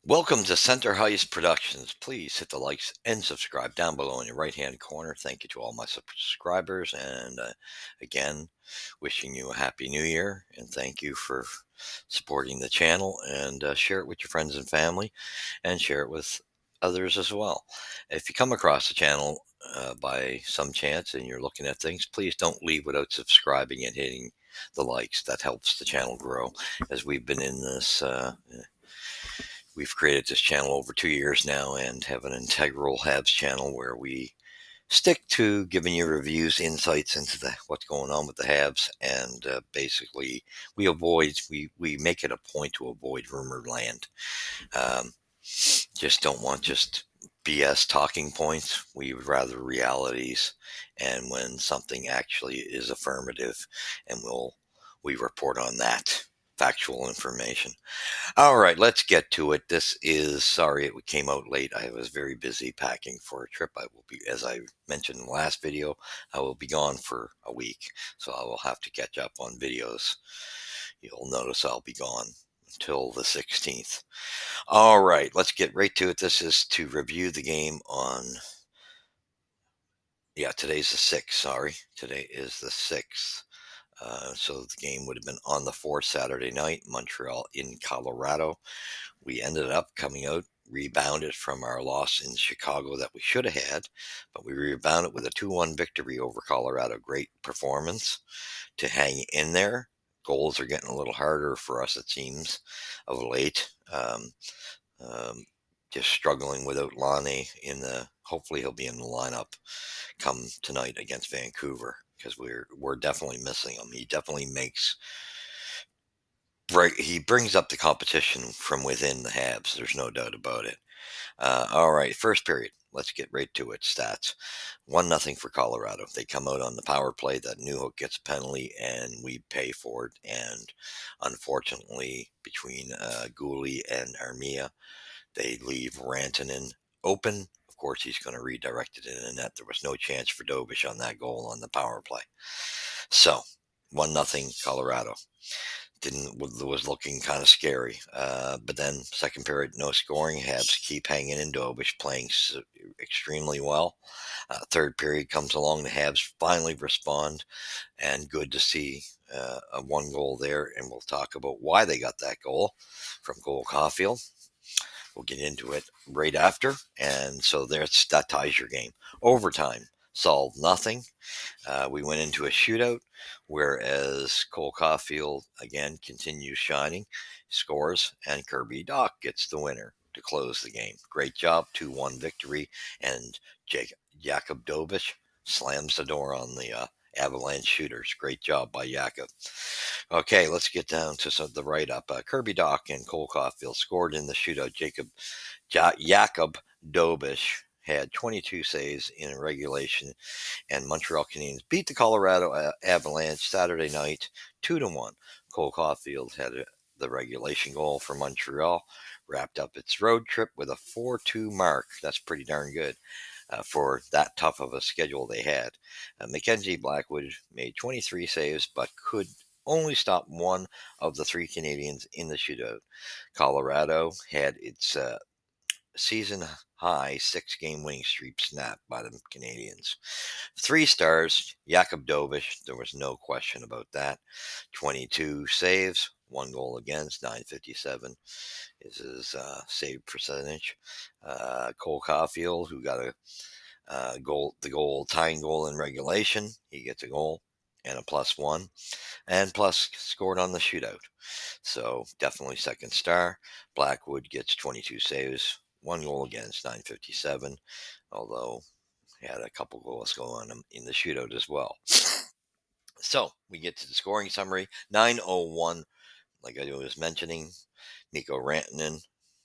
Welcome to Center Heist Productions. Please hit the likes and subscribe down below in your right hand corner. Thank you to all my subscribers. And again, wishing you a happy new year. And thank you for supporting the channel. And share it with your friends and family and share it with others as well. If you come across the channel by some chance and you're looking at things, please don't leave without subscribing and hitting the likes. That helps the channel grow as we've been in this. We've created this channel over 2 years now and have an integral Habs channel where we stick to giving you reviews, insights into what's going on with the Habs, and basically we make it a point to avoid rumor land. Um, just don't want just BS talking points. We would rather realities, and when something actually is affirmative, and we report on that factual information. All right, let's get to it. Sorry it came out late. I was very busy packing for a trip. I will be, as I mentioned in the last video, I will be gone for a week. So I will have to catch up on videos. You'll notice I'll be gone until the 16th. All right, let's get right to it. This is to review the game on, today's the 6th. Sorry, today is the 6th. So the game would have been on the 4th Saturday night, Montreal in Colorado. We ended up coming out, rebounded from our loss in Chicago that we should have had, but we rebounded with a 2-1 victory over Colorado. Great performance to hang in there. Goals are getting a little harder for us, it seems, of late. Just struggling without Lonnie hopefully he'll be in the lineup come tonight against Vancouver, because we're definitely missing him. He definitely he brings up the competition from within the Habs. There's no doubt about it. All right, first period. Let's get right to it. Stats: 1-0 for Colorado. They come out on the power play. That Newhook gets a penalty, and we pay for it. And unfortunately, between Gouli and Armia, they leave Rantanen open. Of course, he's going to redirect it in the net. There was no chance for Dobes on that goal on the power play. So 1-0 Colorado. Was looking kind of scary. But then second period, no scoring. Habs keep hanging in. Dobes playing extremely well. Third period comes along. The Habs finally respond, and good to see a one goal there. And we'll talk about why they got that goal from Cole Caulfield. We'll get into it right after. And so that ties your game. Overtime solved nothing. We went into a shootout, whereas Cole Caulfield again continues shining, scores, and Kirby Dach gets the winner to close the game. Great job, 2-1 victory, and Jakob Dobes slams the door on the Avalanche shooters. Great job by Jakob. Okay, let's get down to the write-up. Kirby Dach and Cole Caulfield scored in the shootout. Jakob Dobes had 22 saves in regulation, and Montreal Canadiens beat the Colorado Avalanche Saturday night 2-1. Cole Caulfield had the regulation goal for Montreal, wrapped up its road trip with a 4-2 mark. That's pretty darn good for that tough of a schedule they had. Mackenzie Blackwood made 23 saves, but could only stop one of the three Canadians in the shootout. Colorado had its season high 6-game winning streak snapped by the Canadians. 3 stars, Jakob Dobes. There was no question about that. 22 saves, 1 goal against, 957 is his save percentage. Cole Caulfield, who got the tying goal in regulation, he gets a goal and a +1, and plus scored on the shootout. So definitely second star. Blackwood gets 22 saves, 1 goal against, 957, although he had a couple goals going on in the shootout as well. So we get to the scoring summary. 9:01, like I was mentioning, Mikko Rantanen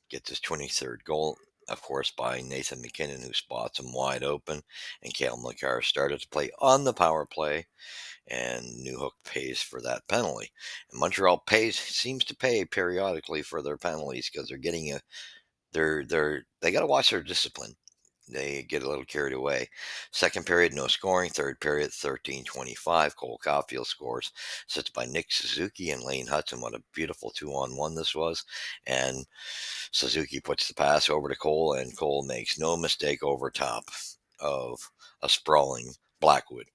gets his 23rd goal, of course, by Nathan MacKinnon, who spots him wide open, and Cale Makar started to play on the power play, and Newhook pays for that penalty. And Montreal seems to pay periodically for their penalties, because they're getting they got to watch their discipline. They get a little carried away. Second period, no scoring. Third period, 13-25. Cole Caulfield scores, assisted by Nick Suzuki and Lane Hudson. What a beautiful 2-on-1 this was. And Suzuki puts the pass over to Cole, and Cole makes no mistake over top of a sprawling Blackwood.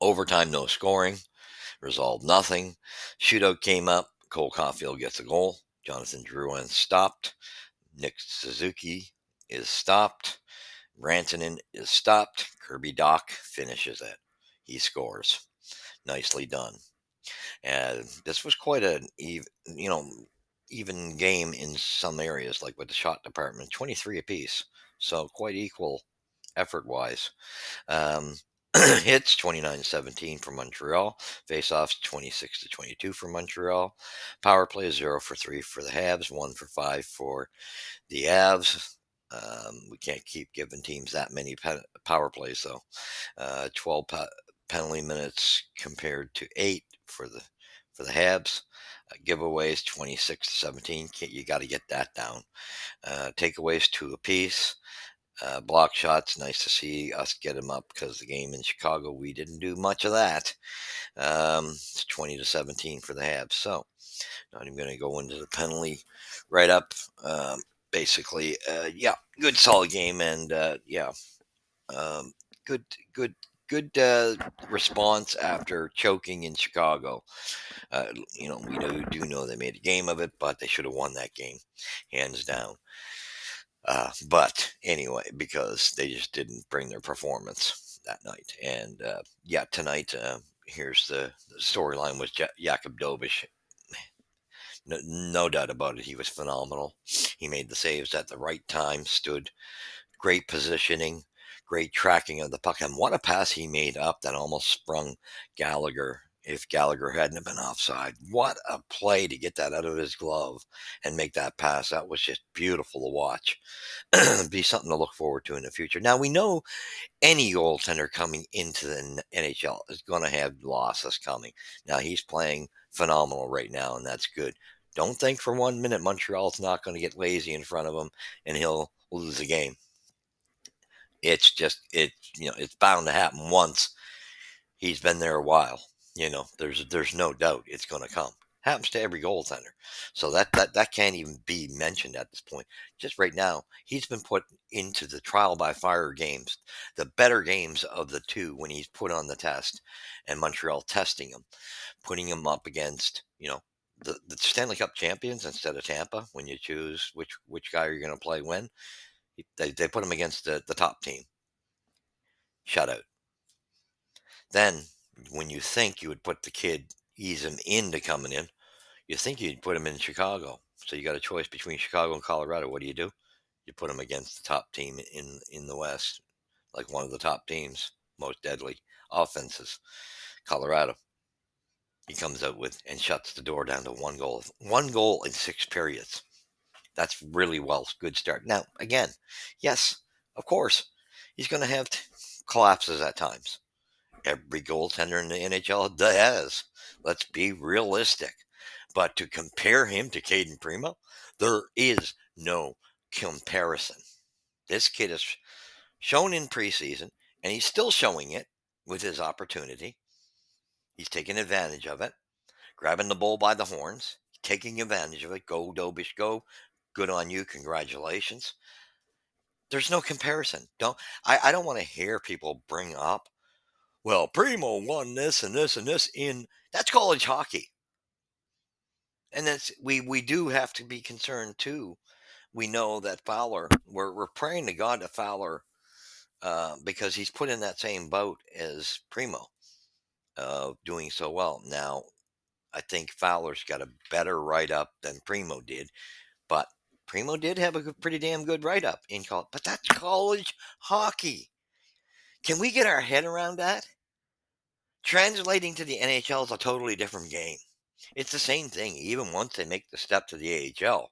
Overtime, no scoring. Result nothing. Shootout came up. Cole Caulfield gets a goal. Jonathan Drouin stopped. Nick Suzuki is stopped. Rantanen is stopped. Kirby Doc finishes it. He scores. Nicely done. And this was quite an even game in some areas, like with the shot department, 23 apiece. So quite equal effort wise. Um, hits 29-17 for Montreal. Face-offs 26-22 for Montreal. Power play 0 for 3 for the Habs, 1 for 5 for the Aves. We can't keep giving teams that many power plays, though. 12 penalty minutes compared to 8 for the Habs. Giveaways 26-17. You got to get that down. Takeaways 2 apiece. Block shots, nice to see us get them up because the game in Chicago, we didn't do much of that. It's 20-17 for the Habs. So, not even going to go into the penalty right up. Basically, yeah, good solid game, and um, good, good, good response after choking in Chicago. We do know they made a game of it, but they should have won that game, hands down. But anyway, because they just didn't bring their performance that night. And yeah, tonight, here's the storyline with Jakob Dobes. No doubt about it. He was phenomenal. He made the saves at the right time, stood great positioning, great tracking of the puck. And what a pass he made up that almost sprung Gallagher if Gallagher hadn't been offside. What a play to get that out of his glove and make that pass. That was just beautiful to watch. Be something to look forward to in the future. Now, we know any goaltender coming into the NHL is going to have losses coming. Now, he's playing phenomenal right now, and that's good. Don't think for 1 minute Montreal's not going to get lazy in front of him and he'll lose the game. It's just it's bound to happen once. He's been there a while. There's no doubt it's going to come. Happens to every goaltender. So that can't even be mentioned at this point. Just right now, he's been put into the trial by fire games, the better games of the two when he's put on the test, and Montreal testing him, putting him up against the Stanley Cup champions instead of Tampa. When you choose which guy you're going to play when, they put him against the top team. Shutout. Then, when you think you would put the kid, ease him into coming in, you think you'd put him in Chicago. So you got a choice between Chicago and Colorado. What do? You put him against the top team in the West, like one of the top teams, most deadly offenses, Colorado. He comes out with and shuts the door down to 1 goal. 1 goal in 6 periods. That's really good start. Now, again, yes, of course, he's going to have collapses at times. Every goaltender in the NHL does. Let's be realistic. But to compare him to Caden Primo, there is no comparison. This kid is shown in preseason, and he's still showing it with his opportunity. He's taking advantage of it, grabbing the bull by the horns, taking advantage of it. Go, Dobish, go. Good on you. Congratulations. There's no comparison. I don't want to hear people bring up, well, Primo won this and this and this that's college hockey. And we do have to be concerned too. We know that Fowler, we're praying to God to Fowler because he's put in that same boat as Primo, doing so well. Now, I think Fowler's got a better write up than Primo did, but Primo did have a pretty damn good write up in college. But that's college hockey. Can we get our head around that? Translating to the NHL is a totally different game. It's the same thing, even once they make the step to the AHL.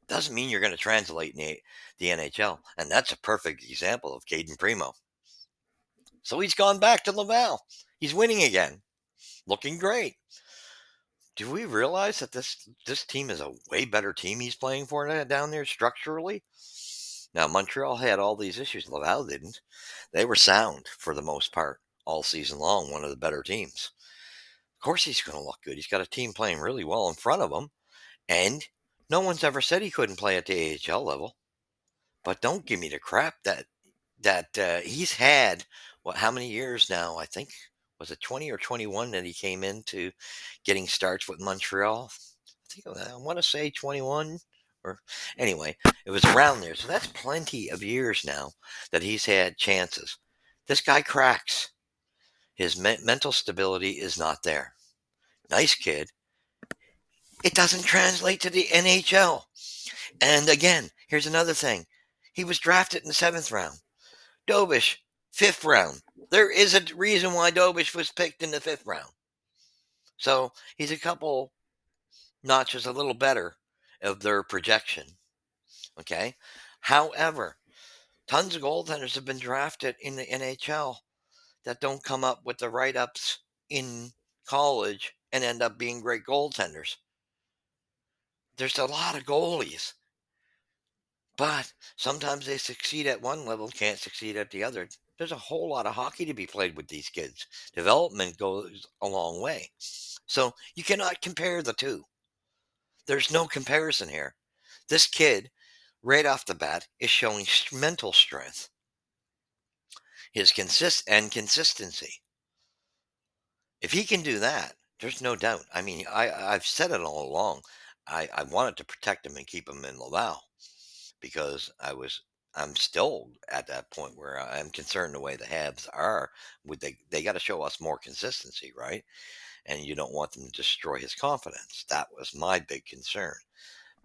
Doesn't mean you're going to translate in the NHL. And that's a perfect example of Caden Primo. So he's gone back to Laval. He's winning again. Looking great. Do we realize that this team is a way better team he's playing for down there structurally? Now, Montreal had all these issues. Laval didn't. They were sound for the most part all season long, one of the better teams. Of course, he's going to look good. He's got a team playing really well in front of him, and no one's ever said he couldn't play at the AHL level. But don't give me the crap that he's had. What? How many years now? I think was it 20 or 21 that he came into getting starts with Montreal. I think I want to say 21 or anyway, it was around there. So that's plenty of years now that he's had chances. This guy cracks. His mental stability is not there. Nice kid. It doesn't translate to the NHL. And again, here's another thing. He was drafted in the 7th round. Dobes, 5th round. There is a reason why Dobes was picked in the 5th round. So he's a couple notches a little better of their projection. Okay. However, tons of goaltenders have been drafted in the NHL that don't come up with the write ups in college and end up being great goaltenders. There's a lot of goalies, but sometimes they succeed at one level, can't succeed at the other. There's a whole lot of hockey to be played with these kids. Development goes a long way. So you cannot compare the two. There's no comparison here. This kid, right off the bat, is showing mental strength, his consistency. If he can do that, there's no doubt. I mean, I've said it all along. I wanted to protect him and keep him in Laval because I'm still at that point where I'm concerned the way the Habs are. Would they got to show us more consistency, right? And you don't want them to destroy his confidence. That was my big concern.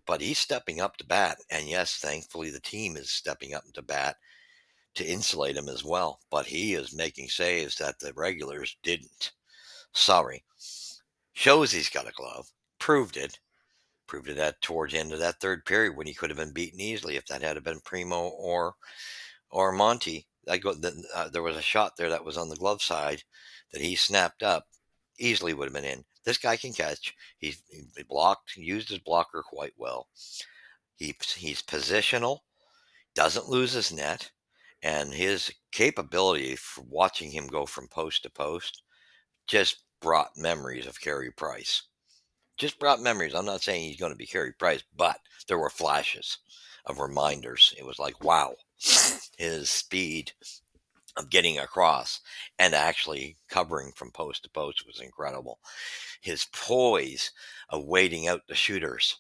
But he's stepping up to bat, and yes, thankfully the team is stepping up to bat to insulate him as well. But he is making saves that the regulars didn't. Sorry. Shows he's got a glove. Proved it. Proved it at towards the end of that third period when he could have been beaten easily if that had been Primo or Monty. There was a shot there that was on the glove side that he snapped up. Easily would have been in. This guy can catch. He blocked, used his blocker quite well. He's positional, doesn't lose his net, and his capability for watching him go from post to post just brought memories of Carey Price. Just brought memories. I'm not saying he's going to be Carey Price, but there were flashes of reminders. It was like, wow, his speed of getting across and actually covering from post to post was incredible. His poise of waiting out the shooters,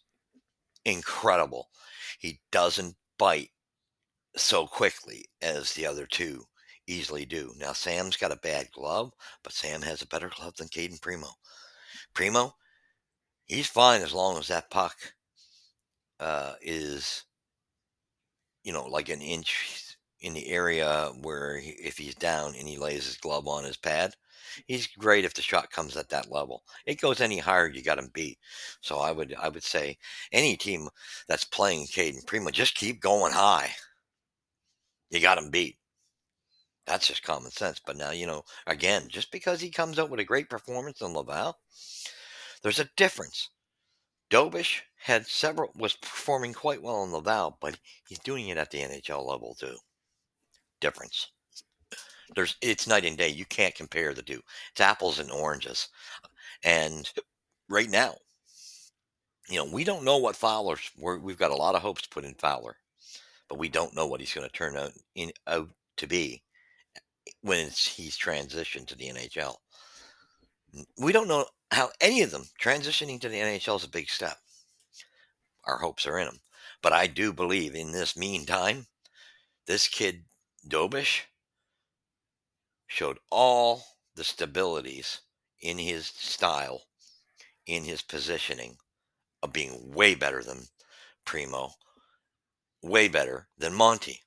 incredible. He doesn't bite so quickly as the other two easily do. Now, Sam's got a bad glove, but Sam has a better glove than Caden Primo. Primo, he's fine as long as that puck is, like an inch in the area where if he's down and he lays his glove on his pad, he's great if the shot comes at that level. It goes any higher, you got him beat. So I would say any team that's playing Caden Primo, just keep going high. You got him beat. That's just common sense. But now, again, just because he comes out with a great performance in Laval, there's a difference. Dobes was performing quite well in Laval, but he's doing it at the NHL level too. Difference. It's night and day. You can't compare the two. It's apples and oranges. And right now, we don't know what we've got a lot of hopes put in Fowler, but we don't know what he's going to turn out to be when he's transitioned to the NHL. We don't know how any of them transitioning to the NHL is a big step. Our hopes are in him. But I do believe in this meantime, this kid, Dobish, showed all the stabilities in his style, in his positioning of being way better than Primo, way better than Monty.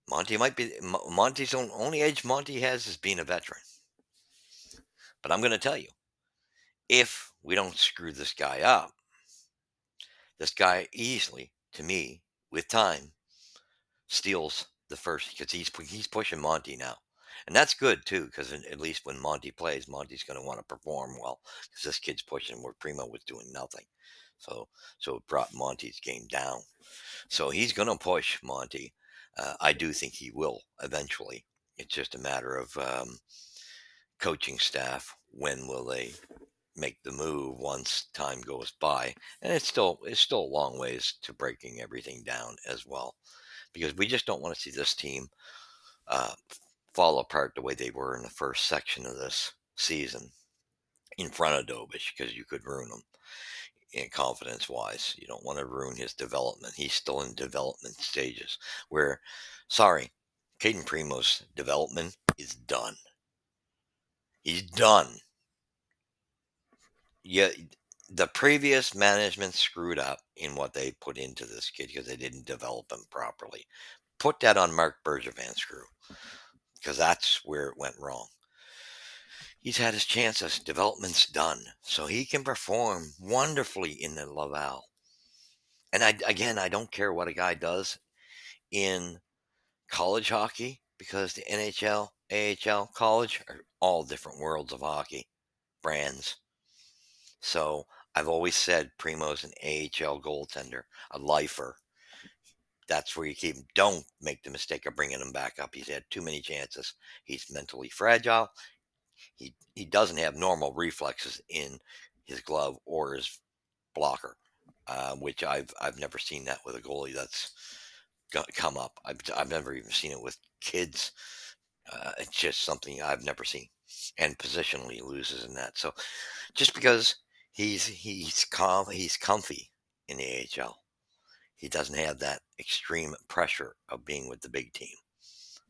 Monty's only edge Monty has is being a veteran. But I'm going to tell you, if we don't screw this guy up, this guy easily, to me, with time, steals the first because he's pushing Monty now. And that's good too, because at least when Monty plays, Monty's going to want to perform well because this kid's pushing where Primo was doing nothing. So so it brought Monty's game down. So he's going to push Monty. I do think he will eventually. It's just a matter of coaching staff. When will they make the move once time goes by? And it's still a long ways to breaking everything down as well, because we just don't want to see this team uh, fall apart the way they were in the first section of this season in front of Dobes, because you could ruin them in confidence wise. You don't want to ruin his development. He's still in development stages where, sorry, Caden Primo's development is done. He's done. Yeah, the previous management screwed up in what they put into this kid because they didn't develop him properly. Put that on Mark Bergevin's crew, because that's where it went wrong. He's had his chances. Development's done. So he can perform wonderfully in the Laval. And again, I don't care what a guy does in college hockey, because the NHL, AHL, college are all different worlds of hockey brands. So I've always said Primo's an AHL goaltender, a lifer. That's where you keep him. Don't make the mistake of bringing him back up. He's had too many chances. He's mentally fragile. He doesn't have normal reflexes in his glove or his blocker, which I've never seen that with a goalie that's come up. I've never even seen it with kids. It's just something I've never seen. And positionally he loses in that. So just because he's comfy in the AHL, he doesn't have that extreme pressure of being with the big team.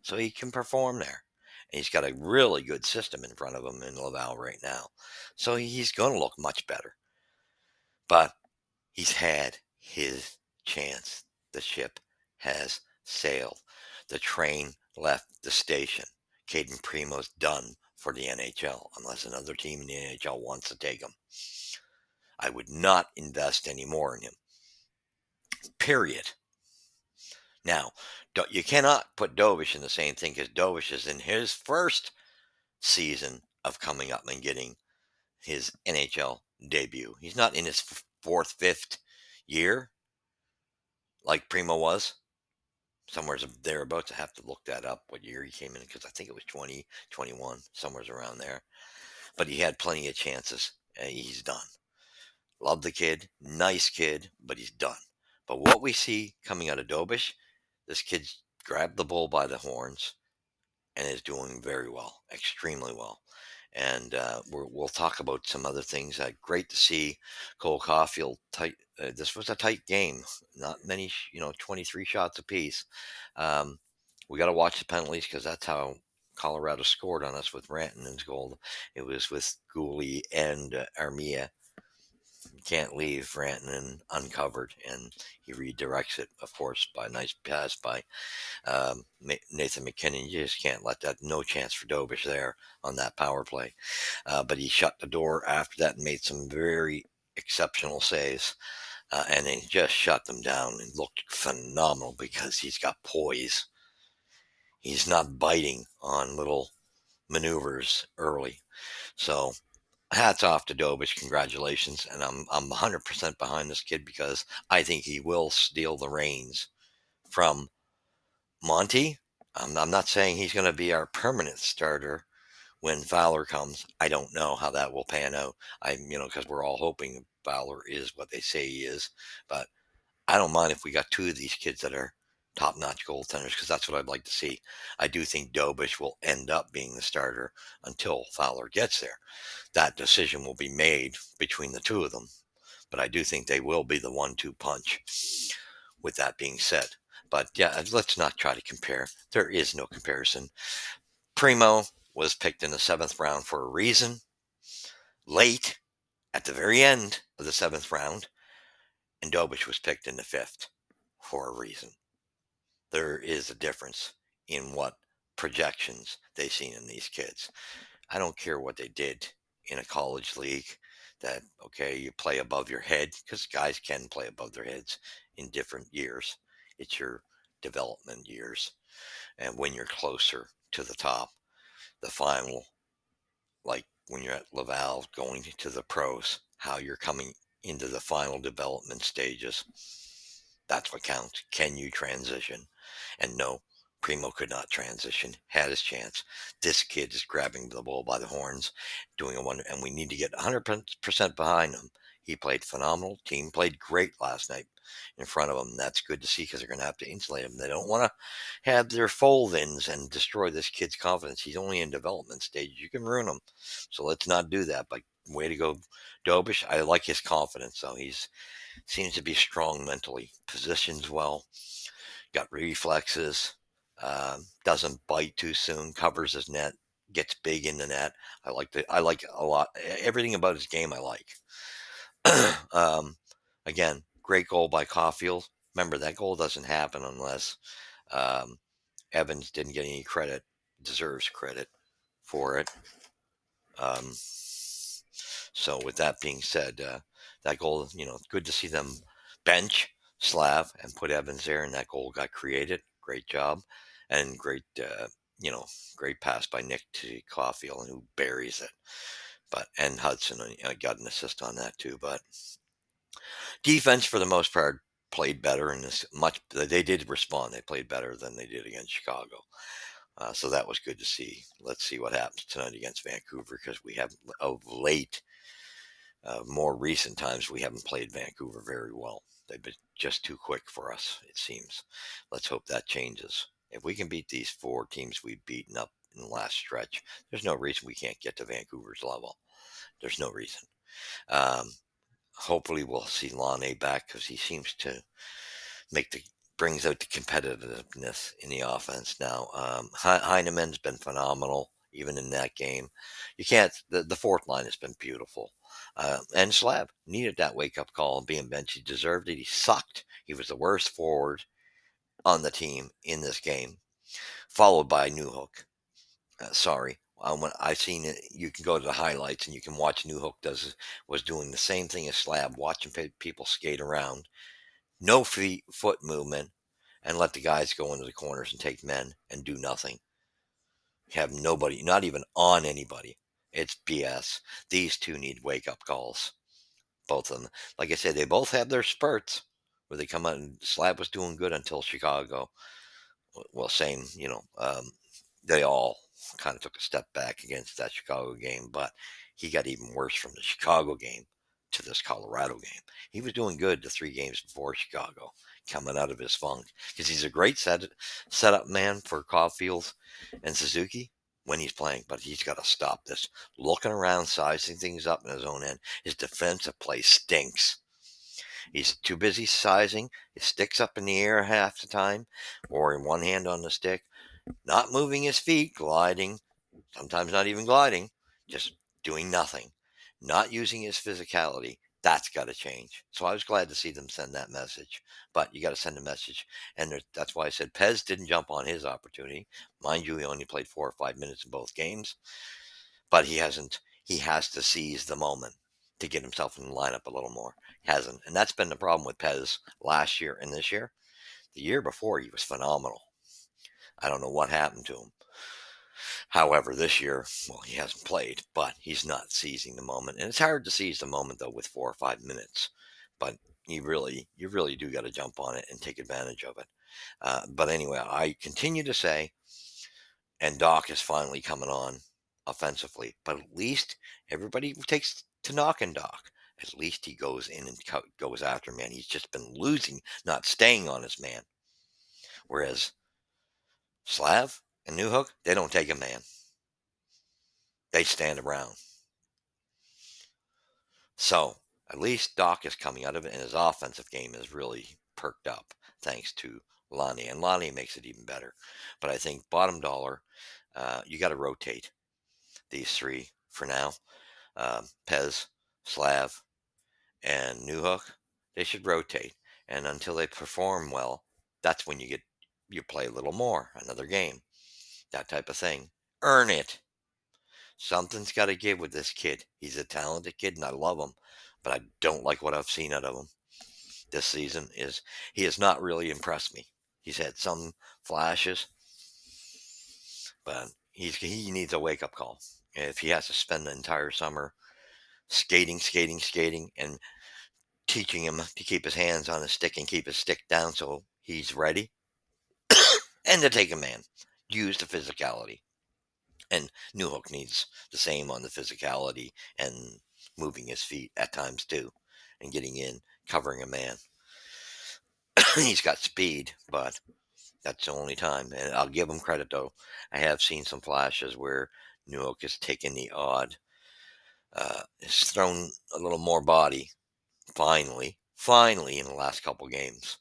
So he can perform there. And he's got a really good system in front of him in Laval right now. So he's going to look much better. But he's had his chance. The ship has sailed. The train left the station. Caden Primo's done for the NHL unless another team in the NHL wants to take him. I would not invest any more in him. Period. Now, you cannot put Dobes in the same thing, because Dobes is in his first season of coming up and getting his NHL debut. He's not in his fourth, fifth year like Primo was. Somewhere's thereabouts. I have to look that up, what year he came in, because I think it was 2021, somewhere's around there. But he had plenty of chances. And he's done. Love the kid, nice kid, but he's done. But what we see coming out of Dobes, this kid's grabbed the bull by the horns and is doing very well, extremely well. And we'll talk about some other things. Great to see Cole Caulfield tight. This was a tight game. Not many, 23 shots apiece. Um, we got to watch the penalties, because that's how Colorado scored on us with Rantanen's goal. It was with Gooley and Armia. Can't leave Rantanen uncovered, and he redirects it, of course, by a nice pass by Nathan McKinnon. You just can't let that. No chance for Dobes there on that power play. But he shut the door after that and made some very exceptional saves. And he just shut them down and looked phenomenal, because he's got poise. He's not biting on little maneuvers early. So hats off to Dobes. Congratulations. And I'm 100% behind this kid, because I think he will steal the reins from Monty. I'm not saying he's going to be our permanent starter when Fowler comes. I don't know how that will pan out. Because we're all hoping Fowler is what they say he is. But I don't mind if we got two of these kids that are top-notch goaltenders, because that's what I'd like to see. I do think Dobes will end up being the starter until Fowler gets there. That decision will be made between the two of them. But I do think they will be the 1-2 punch, with that being said. But yeah, let's not try to compare. There is no comparison. Primo was picked in the seventh round for a reason. Late, at the very end of the seventh round, and Dobich was picked in the fifth for a reason. There is a difference in what projections they've seen in these kids. I don't care what they did in a college league. That, okay, you play above your head, because guys can play above their heads in different years. It's your development years. And when you're closer to the top, the final, like when you're at Laval going to the pros, how you're coming into the final development stages. That's what counts. Can you transition? And no, Primo could not transition. Had his chance. This kid is grabbing the bull by the horns, doing a wonder, and we need to get 100% behind him. He played phenomenal. Team played great last night in front of him. That's good to see because they're going to have to insulate him. They don't want to have their fold-ins and destroy this kid's confidence. He's only in development stage. You can ruin him. So let's not do that. But way to go, Dobes. I like his confidence, though. He's seems to be strong mentally, positions well, got reflexes, doesn't bite too soon, covers his net, gets big in the net. I like a lot. Everything about his game I like. um, Again, great goal by Caulfield. Remember that goal doesn't happen unless um, Evans didn't get any credit, deserves credit for it. Um, so with that being said, that goal, good to see them bench Slav and put Evans there, and that goal got created. Great job, and you know, great pass by Nick to Caulfield, and who buries it. But and Hudson got an assist on that too. But defense for the most part played better, and this much they did respond. They played better than they did against Chicago. So that was good to see. Let's see what happens tonight against Vancouver because we have of late more recent times, we haven't played Vancouver very well. They've been just too quick for us, it seems. Let's hope that changes. If we can beat these four teams we've beaten up in the last stretch, there's no reason we can't get to Vancouver's level. There's no reason. Um, Hopefully, we'll see Lonnie back because he seems to make the brings out the competitiveness in the offense now. Heineman's been phenomenal even in that game. You can't. The fourth line has been beautiful. And Slab needed that wake up call and being benched. He deserved it. He sucked. He was the worst forward on the team in this game, followed by Newhook. Sorry. When I've seen it, you can go to the highlights and you can watch Newhook was doing the same thing as Slab, watching people skate around, no foot movement, and let the guys go into the corners and take men and do nothing. Have nobody, not even on anybody. It's BS. These two need wake up calls. Both of them. Like I said, they both have their spurts where they come out and Slab was doing good until Chicago. Well, same, they all kind of took a step back against that Chicago game, but he got even worse from the Chicago game to this Colorado game. He was doing good the 3 games before Chicago, coming out of his funk because he's a great setup man for Caulfield and Suzuki when he's playing, but he's got to stop this looking around, sizing things up in his own end. His defensive play stinks. He's too busy sizing. His stick's up in the air half the time, or in one hand on the stick, not moving his feet, gliding, sometimes not even gliding, just doing nothing, not using his physicality. That's got to change. So I was glad to see them send that message. But you got to send a message. And that's why I said Pez didn't jump on his opportunity. Mind you, he only played 4 or 5 minutes in both games. But he hasn't. He has to seize the moment to get himself in the lineup a little more. Hasn't. And that's been the problem with Pez last year and this year. The year before, he was phenomenal. I don't know what happened to him. However, this year, well, he hasn't played, but he's not seizing the moment. And it's hard to seize the moment, though, with 4 or 5 minutes. But you really do got to jump on it and take advantage of it. But anyway, I continue to say, and Doc is finally coming on offensively, but at least everybody takes to knocking Doc. At least he goes in and goes after man. He's just been losing, not staying on his man. Whereas Slav and Newhook, they don't take a man. They stand around. So at least Doc is coming out of it, and his offensive game is really perked up thanks to Lonnie, and Lonnie makes it even better. But I think bottom dollar, you got to rotate these three for now. Pez, Slav, and Newhook. They should rotate, and until they perform well, that's when you play a little more, another game, that type of thing. Earn it. Something's got to give with this kid. He's a talented kid, and I love him, but I don't like what I've seen out of him this season. He has not really impressed me. He's had some flashes, but he needs a wake up call. If he has to spend the entire summer skating, and teaching him to keep his hands on the stick and keep his stick down so he's ready, and to take a man. Use the physicality. And Newhook needs the same on the physicality and moving his feet at times too, and getting in, covering a man. He's got speed, but that's the only time. And I'll give him credit though. I have seen some flashes where Newhook has taken the odd, has thrown a little more body. Finally, in the last couple games,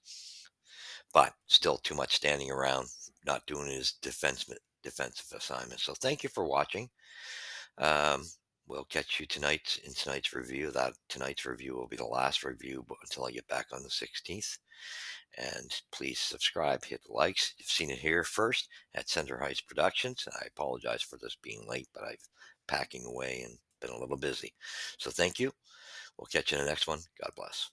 but still too much standing around, not doing his defensive assignment. So thank you for watching. Um, we'll catch you tonight's review. That tonight's review will be the last review, but until I get back on the 16th. And please subscribe, hit the likes. You've seen it here first at Center Heights Productions. I apologize for this being late, but I've packing away and been a little busy. So thank you. We'll catch you in the next one. God bless.